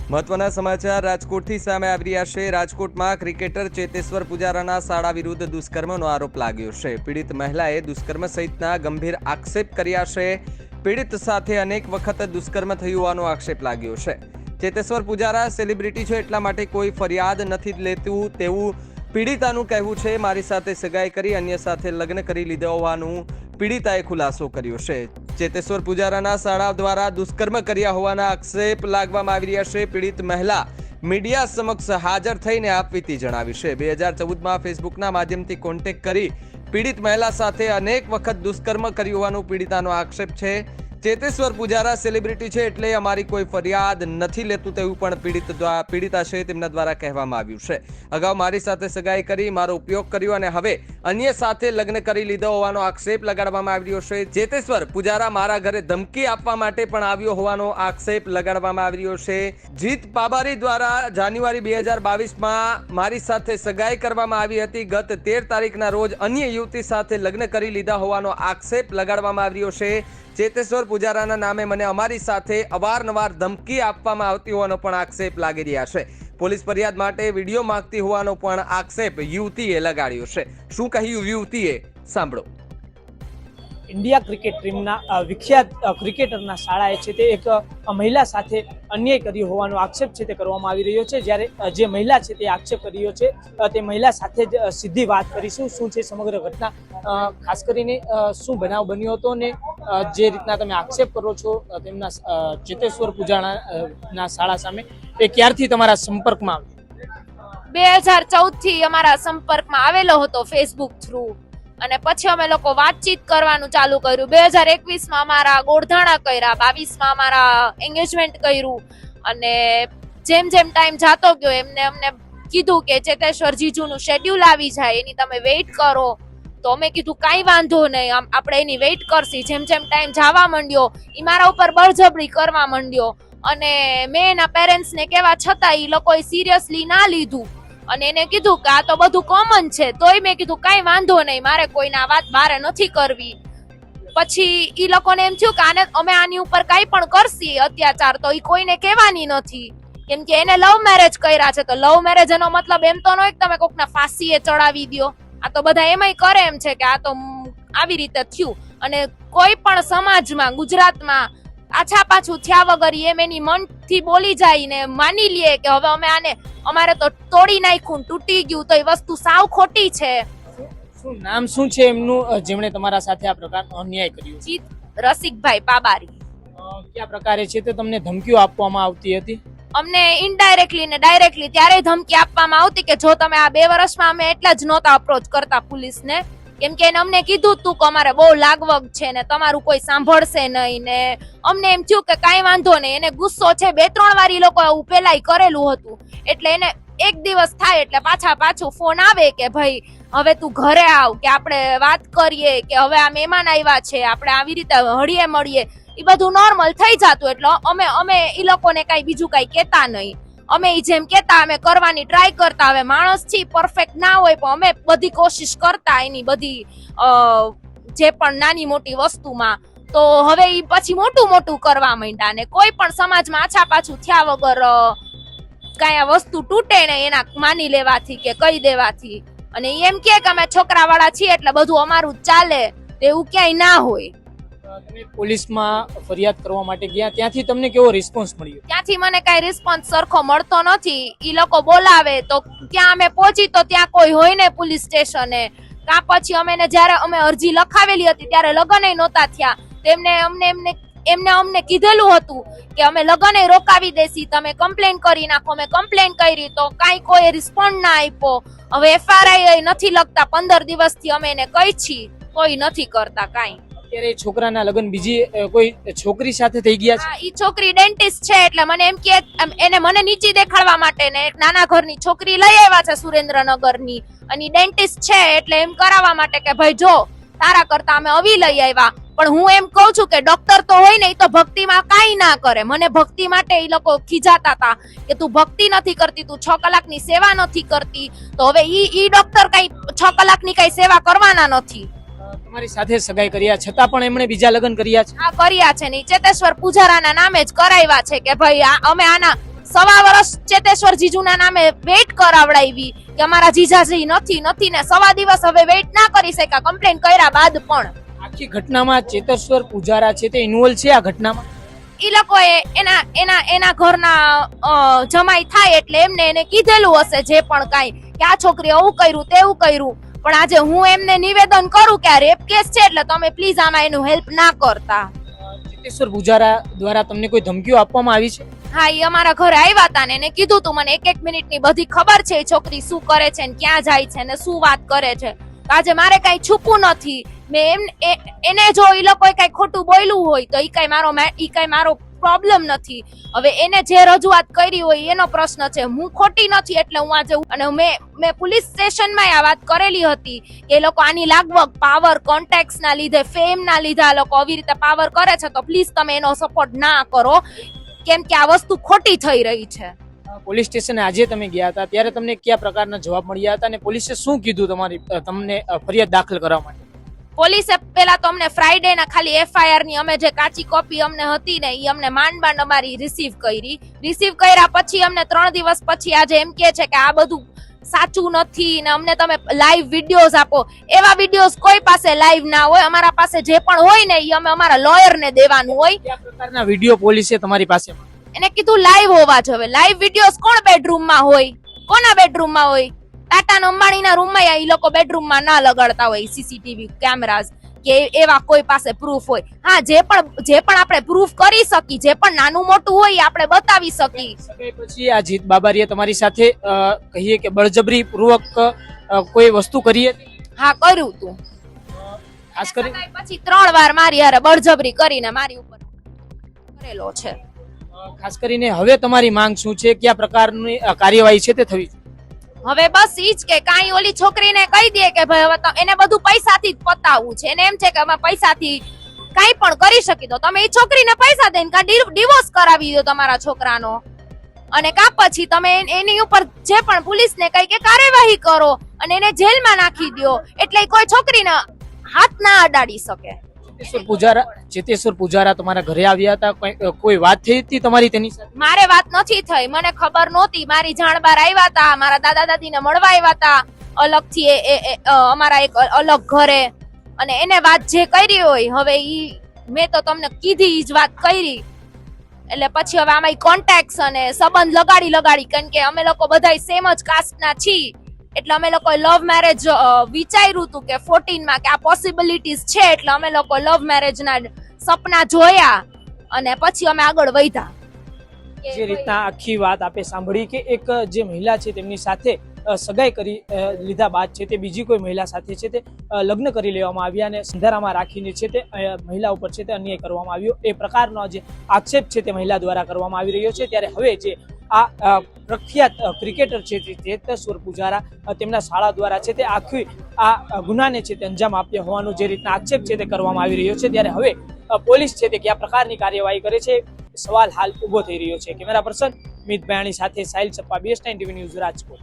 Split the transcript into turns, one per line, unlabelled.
મહત્વના સમાચાર રાજકોટથી સામે આવી રહ્યા છે। રાજકોટમાં ક્રિકેટર ચેતેશ્વર પુજારાના શાળા વિરુદ્ધ દુષ્કર્મનો આરોપ લાગ્યો છે। પીડિત મહિલાએ દુષ્કર્મ સહિતના ગંભીર આક્ષેપ કર્યા છે। પીડિત સાથે અનેક વખત દુષ્કર્મ થયું હોવાનો આક્ષેપ લાગ્યો છે। ચેતેશ્વર પુજારા સેલિબ્રિટી છે એટલા માટે કોઈ ફરિયાદ નથી લેતું તેવું પીડિતાનું કહેવું છે। મારી સાથે સગાઈ કરી અન્ય સાથે લગ્ન કરી લીધા હોવાનું પીડિતાએ ખુલાસો કર્યો છે। ચેતેશ્વર પુજારાના શાળા દ્વારા દુષ્કર્મ કર્યા હોવાના આક્ષેપ લાગવામાં આવી રહ્યા છે। પીડિત મહિલા મીડિયા સમક્ષ હાજર થઈને આપવીતી જણાવી છે। 2014માં ફેસબુકના માધ્યમથી કોન્ટેક્ટ કરી પીડિત મહિલા સાથે અનેક વખત દુષ્કર્મ કર્યું હોવાનો પીડિતાનો આક્ષેપ છે। ચેતેશ્વર પુજારા સેલિબ્રિટી છે એટલે અમારી કોઈ ફરિયાદ નથી લેતું તેવું પણ પીડિતા છે તેમના દ્વારા કહેવામાં આવ્યું છે। અગાઉ મારી સાથે સગાઈ કરી મારો ઉપયોગ કર્યો અને હવે અન્ય સાથે લગ્ન કરી લીધો હોવાનો આક્ષેપ લગાડવામાં આવ્યો છે। ચેતેશ્વર પુજારા મારા ઘરે ધમકી આપવા માટે પણ આવ્યો હોવાનો આક્ષેપ લગાડવામાં આવ્યો છે। જીત પાબારી દ્વારા જાન્યુઆરી 2022માં મારી સાથે સગાઈ કરવામાં આવી હતી। ગત 13 તારીખના રોજ અન્ય યુવતી સાથે લગ્ન કરી લીધા હોવાનો આક્ષેપ લગાડવામાં આવ્યો છે। ચેતેશ્વર પુજારાના નામે મને અમારી સાથે અવારનવાર ધમકી આપવામાં આવતી હોવાનો પણ આક્ષેપ લાગી રહ્યા છે। પોલીસ ફરિયાદ માટે વિડીયો માંગતી હોવાનો પણ આક્ષેપ યુવતીએ લગાડ્યો છે। શું કહ્યું યુવતીએ સાંભળો।
ઇન્ડિયા ક્રિકેટ ટીમના વિખ્યાત ક્રિકેટરના શાળાએ છે તે એક મહિલા સાથે અન્યાય કર્યો હોવાનો આક્ષેપ છે તે કરવામાં આવી રહ્યો છે। જ્યારે જે મહિલા છે તે આક્ષેપ કર્યો છે તે મહિલા સાથે જ સીધી વાત કરીશું। શું છે સમગ્ર ઘટના, ખાસ કરીને શું બનાવ બન્યો હતો ને જે રીતના તમે આક્ષેપ કરો છો તેમના ચેતેશ્વર પુજારાના શાળા સામે, એ ક્યારથી તમારા સંપર્કમાં આવ્યો?
2014 થી અમારા સંપર્કમાં આવેલો હતો ફેસબુક થ્રુ, અને પછી અમે લોકો વાતચીત કરવાનું ચાલુ કર્યું। 2021માં અમારા ગોળધાણા કર્યા, 22માં અમારા એંગેજમેન્ટ કર્યું, અને જેમ જેમ ટાઈમ જાતો ગયો એમને અમને કીધું કે ચેતેશ્વર જીજુનું શેડ્યુલ આવી જાય એની તમે વેઇટ કરો। તો અમે કીધું કાંઈ વાંધો નહીં, આપણે એની વેઇટ કરશી। જેમ જેમ ટાઈમ જવા માંડ્યો એ મારા ઉપર બળજબરી કરવા માંડ્યો, અને મેં એના પેરેન્ટ્સને કહેવા છતાં એ લોકોએ સિરિયસલી ના લીધું અને એને કીધું કે આ તો બધું કોમન છે। તોય મેં કીધું કાંઈ વાંધો નહીં, મારે કોઈના વાત બારે નથી કરવી। પછી ઈ લોકોને એમ થયું કે અમે આની ઉપર કાંઈ પણ કરશી અત્યાચાર તો ઈ કોઈને કહેવાની નથી, કેમ કે એને લવ મેરેજ કર્યા છે। તો લવ મેરેજ એનો મતલબ એમ તો નહીં કે તમે કોકના ફાંસીએ ચડાવી દો। આ તો બધા એમાંય કરે એમ છે કે આ તો આવી રીતે થયું, અને કોઈ પણ સમાજમાં ગુજરાતમાં આછા પાછું થયા વગર એમ એની મનથી બોલી જાય ને માની લે કે હવે અમે આને અમારે તો તોડી નાખ્યું, તૂટી ગયું, તો એ વસ્તુ સાવ ખોટી છે।
શું નામ શું છે એમનું જેમણે તમારા સાથે આ પ્રકારનો અન્યાય કર્યો?
જીત રસિકભાઈ પાબારી।
કયા પ્રકારે છે તે તમને ધમકીઓ આપવામાં આવતી હતી?
અમને ઇનડાયરેક્ટલી ને ડાયરેક્ટલી ત્યારે ધમકી આપવામાં આવતી કે જો તમે આ 2 વર્ષમાં અમે એટલા જ નહોતા અપ્રોચ કરતા પોલીસને, કેમ કે એને અમને કીધું તું કે અમારે બહુ લાગવગ છે ને તમારું કોઈ સાંભળશે નહીં, ને અમને એમ થયું કે કાંઈ વાંધો નહીં। એને ગુસ્સો છે, 2-3 વાર ઈ લોકો એવું પેલાય કરેલું હતું, એટલે એને એક દિવસ થાય એટલે પાછું ફોન આવે કે ભાઈ હવે તું ઘરે આવ, કે આપણે વાત કરીએ, કે હવે આ મહેમાન આવ્યા છે, આપણે આવી રીતે હળીએ મળીએ। એ બધું નોર્મલ થઈ જતું, એટલે અમે ઈ લોકોને કાંઈ બીજું કાંઈ કહેતા નહીં। અમે ઈ જેમ કહેતા અમે કરવાની ટ્રાય કરતા। હવે માણસ છે પરફેક્ટ ના હોય પણ અમે બધી કોશિશ કરતા એની બધી જે પણ નાની મોટી વસ્તુમાં। તો હવે ઈ પછી મોટું કરવા માંડ્યા, ને કોઈ પણ સમાજમાં આછા પાછું થયા વગર કાંઈ આ વસ્તુ તૂટે ને એના માની લેવાથી કે કહી દેવાથી, અને એમ કે અમે છોકરાવાળા છીએ એટલે બધું અમારું જ ચાલે, એવું ક્યાંય ના હોય।
તમે પોલીસમાં ફરિયાદ કરવા માટે ગયા, ત્યાંથી તમને કેવો રિસ્પોન્સ મળ્યો?
ત્યાંથી મને કઈ રિસ્પોન્સ સરખો મળતો નથી। ઈ લોકો બોલાવે તો ત્યાં અમે પહોંચી તો ત્યાં કોઈ હોય ને પોલીસ સ્ટેશને, કાં પછી જ્યારે અમે અરજી લખાવેલી હતી ત્યારે લગ્ન નહોતા થયા, એમને અમને કીધેલું હતું કે અમે લગ્ન રોકાવી દેસી, તમે કમ્પ્લેન કરી નાખો। અમે કમ્પ્લેન કરી તો કાંઈ કોઈ રિસ્પોન્ડ ના આપ્યો। હવે FRI નથી લખતા, 15 દિવસથી અમે એને કહી છી, કોઈ નથી કરતા કાંઈ।
અત્યારે છોકરાના લગ્ન બીજી કોઈ છોકરી સાથે થઈ ગયા છે?
ઈ છોકરી ડેન્ટિસ્ટ છે, એટલે મને એમ કે એને મને નીચી દેખાડવા માટે ને એક નાના ઘરની છોકરી લઈ આવ્યા છે સુરેન્દ્રનગરની, અને ઈ ડેન્ટિસ્ટ છે એટલે એમ કરાવવા માટે કે ભાઈ જો તારા કરતા અમે અવી લઈ આવ્યા। પણ હું એમ કહું છું કે ડોક્ટર તો હોય ને એ તો ભક્તિમાં કાંઈ ના કરે। મને ભક્તિ માટે એ લોકો ખીજાતા હતા કે તું ભક્તિ નથી કરતી, તું 6 કલાકની સેવા નથી કરતી, તો હવે ઈ ડોક્ટર કઈ 6 કલાકની કઈ સેવા કરવાના નથી।
તમારી સાથે સગાઈ કર્યા છતાં પણ એમણે બીજા લગ્ન કર્યા છે?
આ કર્યા છે ને ચેતેશ્વર પુજારાના નામે જ કરાવ્યા છે કે ભાઈ અમે આના સવા વર્ષ ચેતેશ્વર જીજુના નામે વેઇટ કરાવડાવી કે અમારા જીજાજી નથી ને સવા દિવસ હવે વેઇટ ના કરી શક્યા કમ્પ્લેન કર્યા બાદ પણ.
આખી ઘટનામાં ચેતેશ્વર પુજારા છે તે ઇન્વોલ્વ છે આ ઘટનામાં?
ઈ લોકોએ એના ઘરના જમાઈ થાય એટલે એને કીધેલું હશે જે પણ કાંઈ કે આ છોકરી આવું કર્યું તેવું કર્યું, પણ આજે હું એમને નિવેદન કરું કે આ રેપ કેસ છે એટલે તમે પ્લીઝ આમાં એનું હેલ્પ ના કરતા.
ચેતેશ્વર પુજારા દ્વારા તમને કોઈ ધમકીઓ આપવામાં આવી છે?
હા, ઈ અમારા ઘરે આવ્યા હતા ને એને કીધું તું મને એક મિનિટની બધી ખબર છે એ છોકરી શું કરે છે ને ક્યાં જાય છે ને શું વાત કરે છે. આજે મારે કઈ છુપવું નથી. મેં એને જો ઈ લોકોએ કઈ ખોટું બોલ્યું હોય તો ઈ કઈ મારો પ્રોબ્લેમ નથી. હવે એને જે રજૂઆત કરી હોય એનો પ્રશ્ન છે. હું ખોટી નથી એટલે હું આજે અને મેં પોલીસ સ્ટેશનમાં આ વાત કરેલી હતી કે એ લોકો આની લાગવગ પાવર કોન્ટેક્ટ ના લીધે ફેમ ના લીધે આ લોકો આવી રીતે પાવર કરે છે તો પ્લીઝ તમે એનો સપોર્ટ ના કરો કેમ કે આ વસ્તુ ખોટી થઈ રહી છે.
પોલીસ સ્ટેશને આજે તમે ગયા હતા ત્યારે તમને કયા પ્રકારના જવાબ મળ્યા હતા અને પોલીસે શું કીધું તમને ફરિયાદ દાખલ કરવા માટે?
પોલીસે પેલા તો અમને ફ્રાઈડે ના ખાલી એફઆઈઆર ની અમે જે કાચી કોપી અમને હતી ને એ અમને માંડ અમારી રિસીવ કર્યા પછી અમને 3 દિવસ પછી આજે એમ કે છે કે આ બધું સાચું નથી ને અમને તમે લાઈવ વિડીયોઝ આપો. એવા વિડીયોઝ કોઈ પાસે લાઈવ ના હોય, અમારા પાસે જે પણ હોય ને એ અમે અમારા લોયર ને દેવાનું હોય.
કયા પ્રકારના વિડીયો પોલીસે તમારી પાસે?
એને કીધું લાઈવ હોવા જોઈએ. લાઈવ વિડીયોઝ કોણ બેડરૂમમાં હોય? કોના બેડરૂમમાં હોય? ટાટા અંબાણીના રૂમમાં એ લોકો બેડરૂમમાં ના લગાડતા હોય સીસીટીવી કેમેરાઝ કે એવા કોઈ પાસે પ્રૂફ હોય. હા, જે પણ આપણે પ્રૂફ કરી શકી, જે પણ નાનું મોટું હોય આપણે બતાવી શકી.
પછી આ જીત બાબારીએ તમારી સાથે કહીએ કે બળજબરી પૂર્વક કોઈ વસ્તુ કરી હતી?
હા, કર્યું તું.
ખાસ કરીને
પછી 3 વાર મારી હારે બળજબરી કરીને મારી ઉપર કરેલો છે.
ખાસ કરીને હવે તમારી માંગ શું છે? કયા પ્રકારની કાર્યવાહી છે તે થવી?
હવે બસ ઈ જ કે કાંઈ ઓલી છોકરીને કહી દે કે ભાઈ હવે એને બધું પૈસાથી જ પતાવવું છે. એને એમ છે કે અમે પૈસાથી કાંઈ પણ કરી શકી તો તમે એ છોકરીને પૈસા દઈને કાં ડિવોર્સ કરાવી દો તમારા છોકરાનો અને કાં પછી તમે એની ઉપર જે પણ પોલીસને કહી કે કાર્યવાહી કરો અને એને જેલમાં નાખી દો એટલે કોઈ છોકરીને હાથ ના અડાડી શકે.
ચેતેશ્વર પુજારા તમારા ઘરે આવ્યા હતા? કોઈ વાત થઈ હતી તમારી તેની સાથે?
મારે વાત નથી થઈ, મને ખબર નહોતી. મારી જાણ બાર આવ્યા હતા, મારા દાદા દાદીને મળવા આવ્યા હતા અલગથી અમારા એક અલગ ઘરે અને એને વાત જે કરી હોય હવે ઈ મેં તો તમને કીધી ઈ જ વાત કરી એટલે પછી હવે આમાં કોન્ટેક્ટ અને સંબંધ લગાડી કારણ કે અમે લોકો બધા સેમ જ કાસ્ટના છીએ એટલે અમે લોકો લવ મેરેજ વિચાર્યું હતું કે 14માં કે આ પોસિબિલિટીઝ છે એટલે અમે લોકો લવ મેરેજ ના સપના જોયા અને પછી અમે આગળ વધ્યા.
જે રીતના આખી વાત આપે સાંભળી કે એક જે મહિલા છે તેમની સાથે સગાઈ કરી લીધા બાદ છે તે બીજી કોઈ મહિલા સાથે છે તે લગ્ન કરી લેવામાં આવ્યા અને સંધારામાં રાખીને છે તે મહિલા ઉપર છે તે અન્યાય કરવામાં આવ્યો એ પ્રકારનો જે આક્ષેપ છે તે મહિલા દ્વારા કરવામાં આવી રહ્યો છે. ત્યારે હવે જે આ પ્રખ્યાત ક્રિકેટર છે ચેતેશ્વર પુજારા તેમના શાળા દ્વારા છે તે આખી આ ગુનાને છે તે અંજામ આપ્યો હોવાનો જે રીતના આક્ષેપ છે તે કરવામાં આવી રહ્યો છે. ત્યારે હવે પોલીસ છે તે કયા પ્રકારની કાર્યવાહી કરે છે સવાલ હાલ ઉભો થઈ રહ્યો છે. કેમેરા પર્સન મિત બયાણી સાથે Sahil Sappa, BS9 TV news, Rajkot.